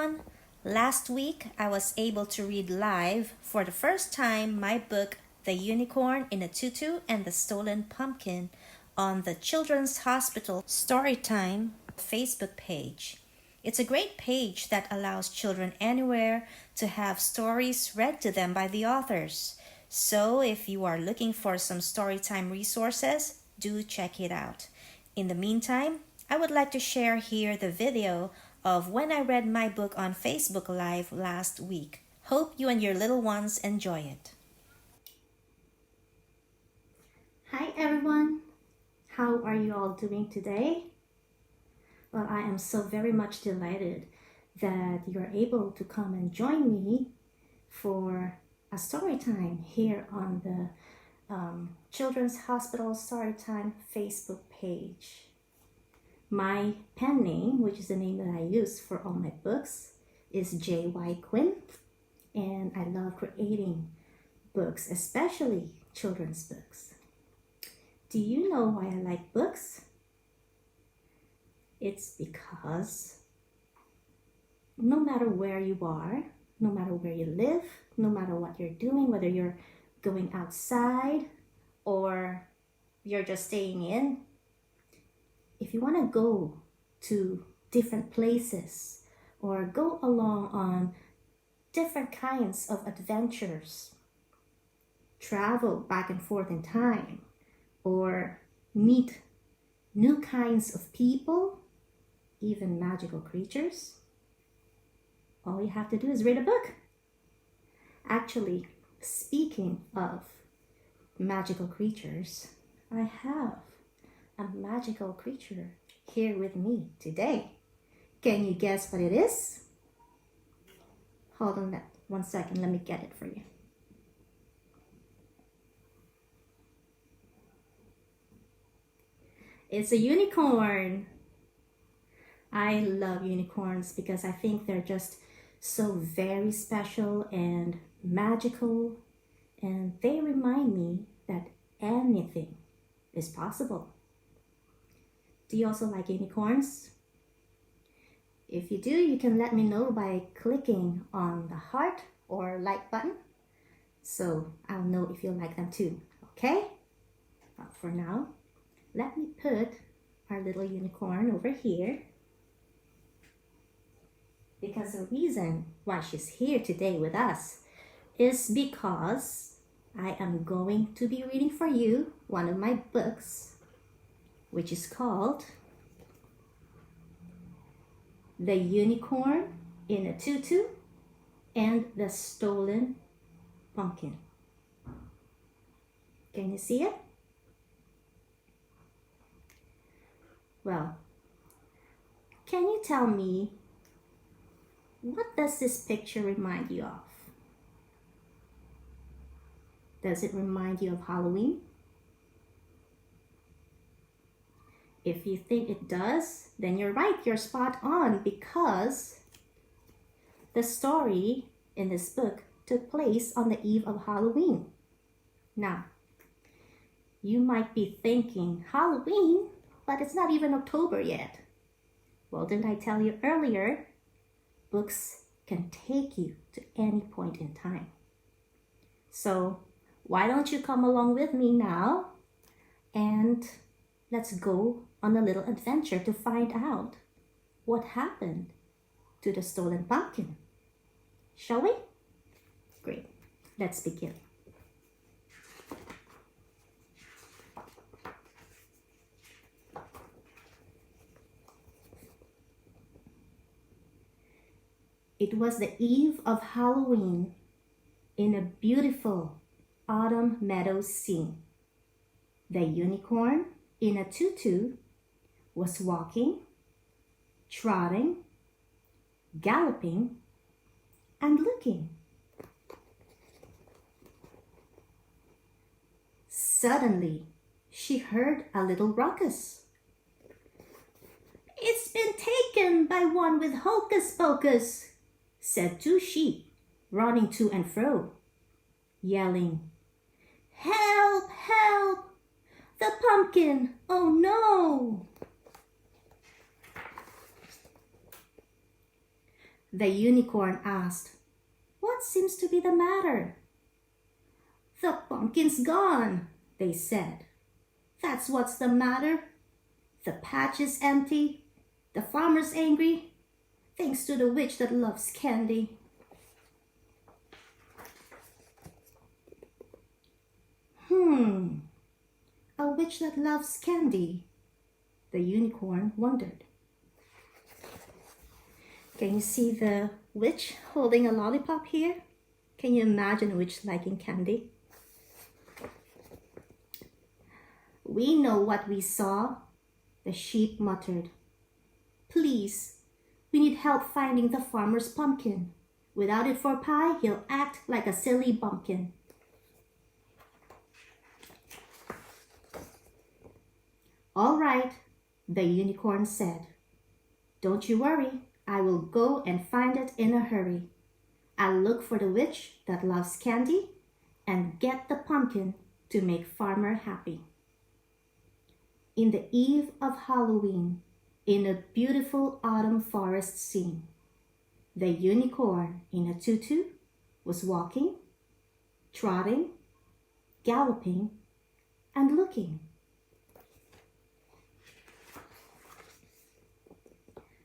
everyone! Last week I was able to read live for the first time my book The Unicorn in a Tutu and the Stolen Pumpkin on the Children's Hospital Storytime Facebook page. It's a great page that allows children anywhere to have stories read to them by the authors. So if you are looking for some storytime resources, do check it out. In the meantime, I would like to share here the video of when I read my book on Facebook Live last week. Hope you and your little ones enjoy it. Hi everyone! How are you all doing today? Well, I am so very much delighted that you're able to come and join me for a story time here on the Children's Hospital Storytime Facebook page. My pen name, which is the name that I use for all my books, is J.Y. Quinn, and I love creating books, especially children's books. Do you know why I like books? It's because no matter where you are, no matter where you live, no matter what you're doing, whether you're going outside or you're just staying in, if you want to go to different places or go along on different kinds of adventures, travel back and forth in time, or meet new kinds of people, even magical creatures, all you have to do is read a book. Actually, speaking of magical creatures, I have a magical creature here with me today. Can you guess what it is? Hold on 1 second, let me get it for you. It's a unicorn. I love unicorns because I think they're just so very special and magical, and they remind me that anything is possible. Do you also like unicorns? If you do, you can let me know by clicking on the heart or like button, so I'll know if you like them too, okay? Well, for now, let me put our little unicorn over here, because the reason why she's here today with us is because I am going to be reading for you one of my books, which is called The Unicorn in a Tutu and the Stolen Pumpkin. Can you see it? Well, can you tell me, what does this picture remind you of? Does it remind you of Halloween? If you think it does, then you're right, you're spot on, because the story in this book took place on the eve of Halloween. Now, you might be thinking, Halloween? But it's not even October yet. Well, didn't I tell you earlier? Books can take you to any point in time. So why don't you come along with me now and let's go on a little adventure to find out what happened to the stolen pumpkin. Shall we? Great. Let's begin. It was the eve of Halloween in a beautiful autumn meadow scene. The unicorn in a tutu was walking, trotting, galloping, and looking. Suddenly, she heard a little ruckus. "It's been taken by one with hocus pocus," said two sheep, running to and fro, yelling, "Help! Help! The pumpkin! Oh no!" The unicorn asked, "What seems to be the matter?" "The pumpkin's gone," they said. "That's what's the matter. The patch is empty. The farmer's angry, thanks to the witch that loves candy." A witch that loves candy, the unicorn wondered. Can you see the witch holding a lollipop here? Can you imagine a witch liking candy? "We know what we saw," the sheep muttered. "Please, we need help finding the farmer's pumpkin. Without it for pie, he'll act like a silly bumpkin." "All right," the unicorn said. "Don't you worry, I will go and find it in a hurry. I'll look for the witch that loves candy and get the pumpkin to make farmer happy." In the eve of Halloween, in a beautiful autumn forest scene, the unicorn in a tutu was walking, trotting, galloping, and looking.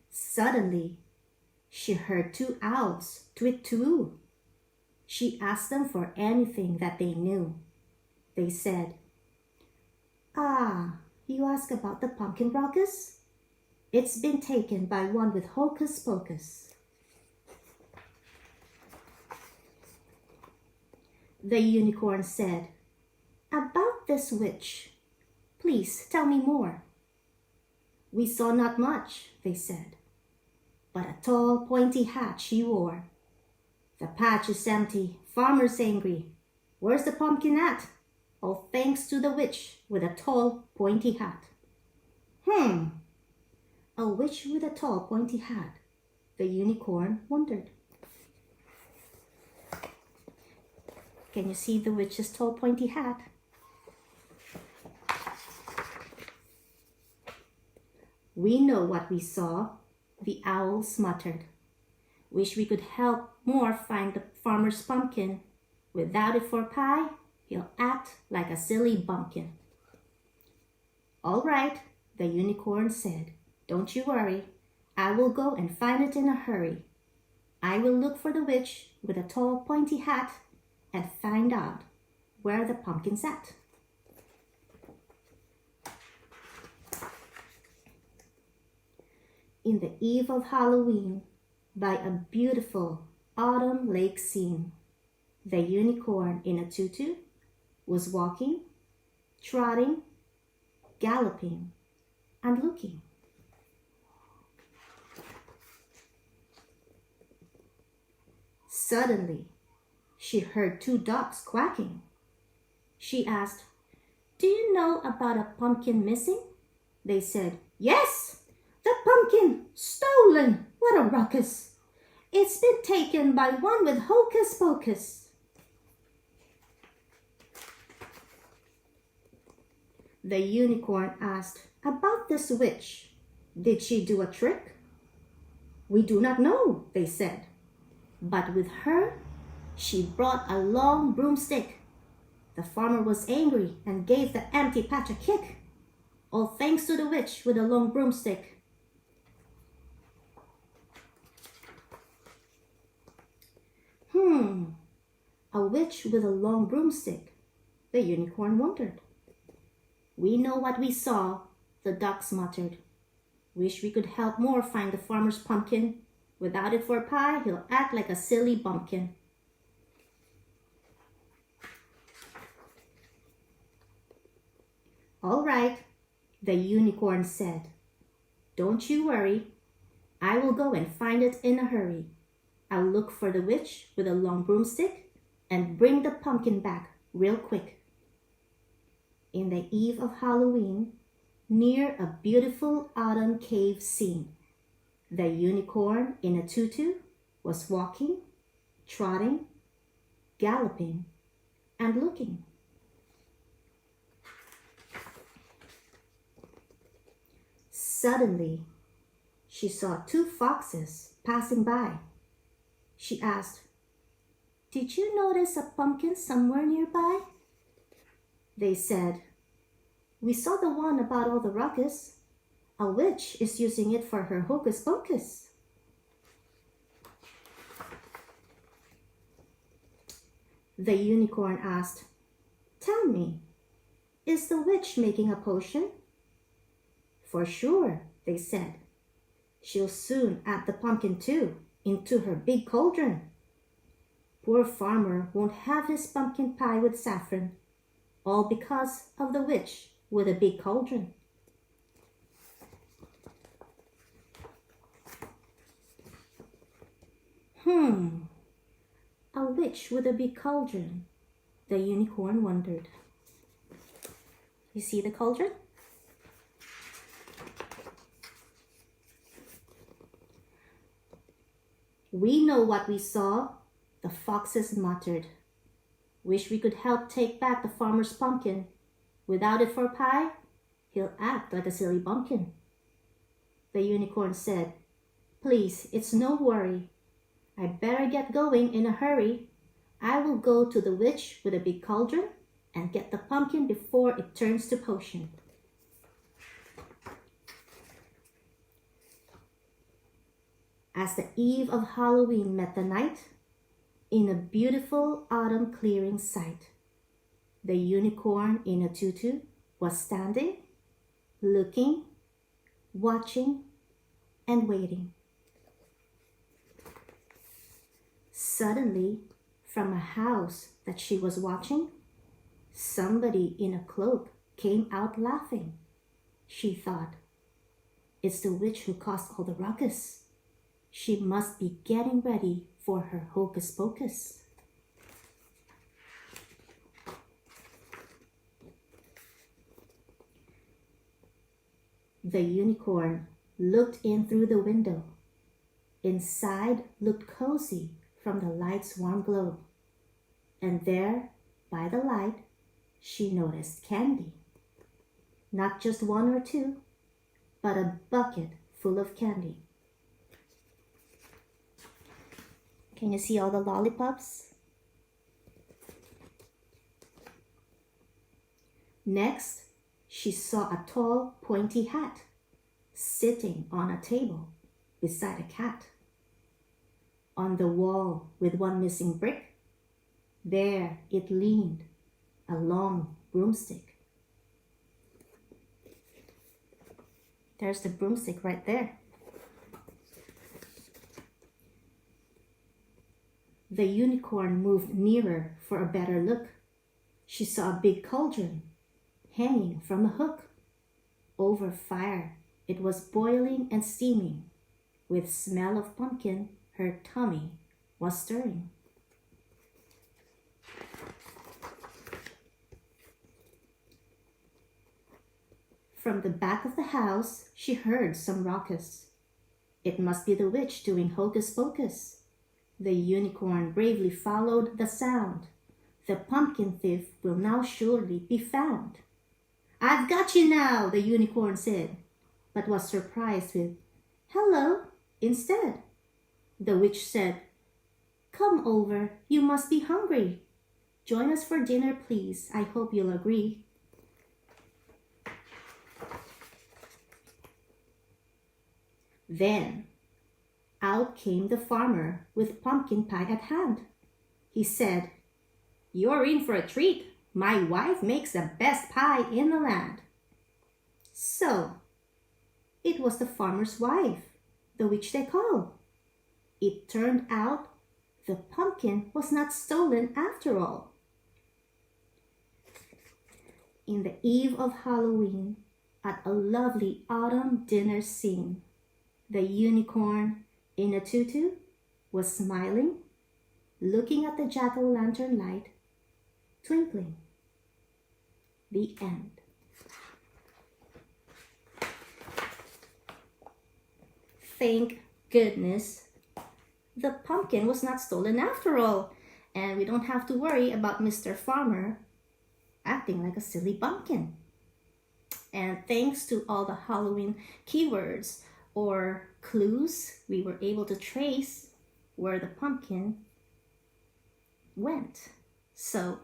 Suddenly, she heard two owls twit-too. She asked them for anything that they knew. They said, "Ah, you ask about the pumpkin rockus? It's been taken by one with hocus pocus." The unicorn said, "About this witch, please tell me more." "We saw not much," they said, "but a tall pointy hat she wore. The patch is empty, farmer's angry. Where's the pumpkin at? All thanks to the witch with a tall pointy hat." A witch with a tall pointy hat, the unicorn wondered. Can you see the witch's tall pointy hat? "We know what we saw," the owls muttered. "Wish we could help more find the farmer's pumpkin. Without it for pie, he'll act like a silly bumpkin." "All right," the unicorn said. "Don't you worry. I will go and find it in a hurry. I will look for the witch with a tall pointy hat and find out where the pumpkin's at." In the eve of Halloween, by a beautiful autumn lake scene, the unicorn in a tutu was walking, trotting, galloping, and looking. Suddenly, she heard two ducks quacking. She asked, "Do you know about a pumpkin missing?" They said, "Yes! The pumpkin! Stolen! What a ruckus! It's been taken by one with hocus pocus." The unicorn asked, "About this witch, did she do a trick?" "We do not know," they said. "But with her, she brought a long broomstick. The farmer was angry and gave the empty patch a kick. All thanks to the witch with a long broomstick." A witch with a long broomstick, the unicorn wondered. "We know what we saw," the ducks muttered. "Wish we could help more find the farmer's pumpkin. Without it for pie, he'll act like a silly bumpkin." "All right," the unicorn said. "Don't you worry. I will go and find it in a hurry. I'll look for the witch with a long broomstick and bring the pumpkin back real quick." In the eve of Halloween, near a beautiful autumn cave scene, the unicorn in a tutu was walking, trotting, galloping, and looking. Suddenly, she saw two foxes passing by. She asked, "Did you notice a pumpkin somewhere nearby?" They said, "We saw the one about all the ruckus. A witch is using it for her hocus pocus." The unicorn asked, "Tell me, is the witch making a potion?" "For sure," they said. "She'll soon add the pumpkin too into her big cauldron. Poor farmer won't have his pumpkin pie with saffron, all because of the witch with a big cauldron." A witch with a big cauldron, the unicorn wondered. You see the cauldron? "We know what we saw," the foxes muttered. "Wish we could help take back the farmer's pumpkin. Without it for pie, he'll act like a silly bumpkin." The unicorn said, "Please, it's no worry. I better get going in a hurry. I will go to the witch with a big cauldron and get the pumpkin before it turns to potion." As the eve of Halloween met the night, in a beautiful autumn clearing sight, the unicorn in a tutu was standing, looking, watching, and waiting. Suddenly, from a house that she was watching, somebody in a cloak came out laughing. She thought, "It's the witch who caused all the ruckus. She must be getting ready for her hocus pocus." The unicorn looked in through the window. Inside looked cozy from the light's warm glow. And there, by the light, she noticed candy. Not just one or two, but a bucket full of candy. Can you see all the lollipops? Next, she saw a tall, pointy hat sitting on a table beside a cat. On the wall with one missing brick, there it leaned, a long broomstick. There's the broomstick right there. The unicorn moved nearer for a better look. She saw a big cauldron hanging from a hook. Over fire, it was boiling and steaming. With smell of pumpkin, her tummy was stirring. From the back of the house, she heard some ruckus. It must be the witch doing hocus pocus. The unicorn bravely followed the sound. The pumpkin thief will now surely be found. "I've got you now," the unicorn said, but was surprised with "hello" instead. The witch said, "Come over, you must be hungry. Join us for dinner, please. I hope you'll agree." Then out came the farmer with pumpkin pie at hand. He said, "You're in for a treat. My wife makes the best pie in the land." So, it was the farmer's wife, the witch they call. It turned out the pumpkin was not stolen after all. In the eve of Halloween, at a lovely autumn dinner scene, the unicorn in a tutu was smiling, looking at the jack-o'-lantern light, twinkling. The end. Thank goodness the pumpkin was not stolen after all, and we don't have to worry about Mr. Farmer acting like a silly bumpkin. And thanks to all the Halloween keywords or clues we were able to trace, where the pumpkin went. So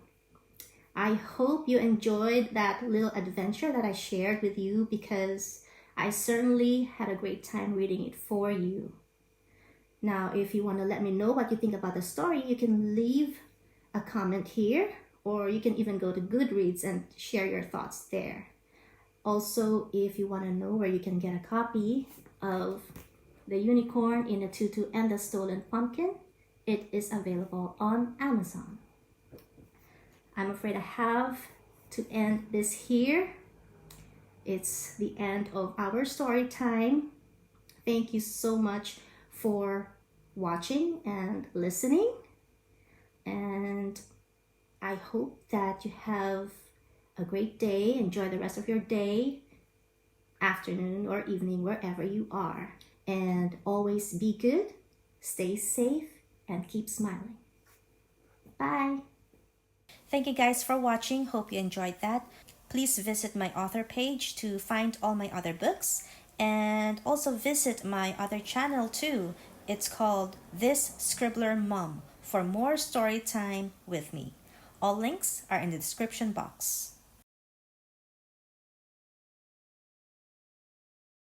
I hope you enjoyed that little adventure that I shared with you, because I certainly had a great time reading it for you. Now, if you want to let me know what you think about the story, you can leave a comment here, or you can even go to Goodreads and share your thoughts there. Also, if you want to know where you can get a copy of The Unicorn in a Tutu and the Stolen Pumpkin, it is available on Amazon. I'm afraid I have to end this here. It's the end of our story time. Thank you so much for watching and listening. And I hope that you have a great day. Enjoy the rest of your day, afternoon, or evening, wherever you are. And always be good, stay safe, and keep smiling. Bye. Thank you guys for watching. Hope you enjoyed that. Please visit my author page to find all my other books, and also visit my other channel too. It's called This Scribbler Mom for more story time with me. All links are in the description box.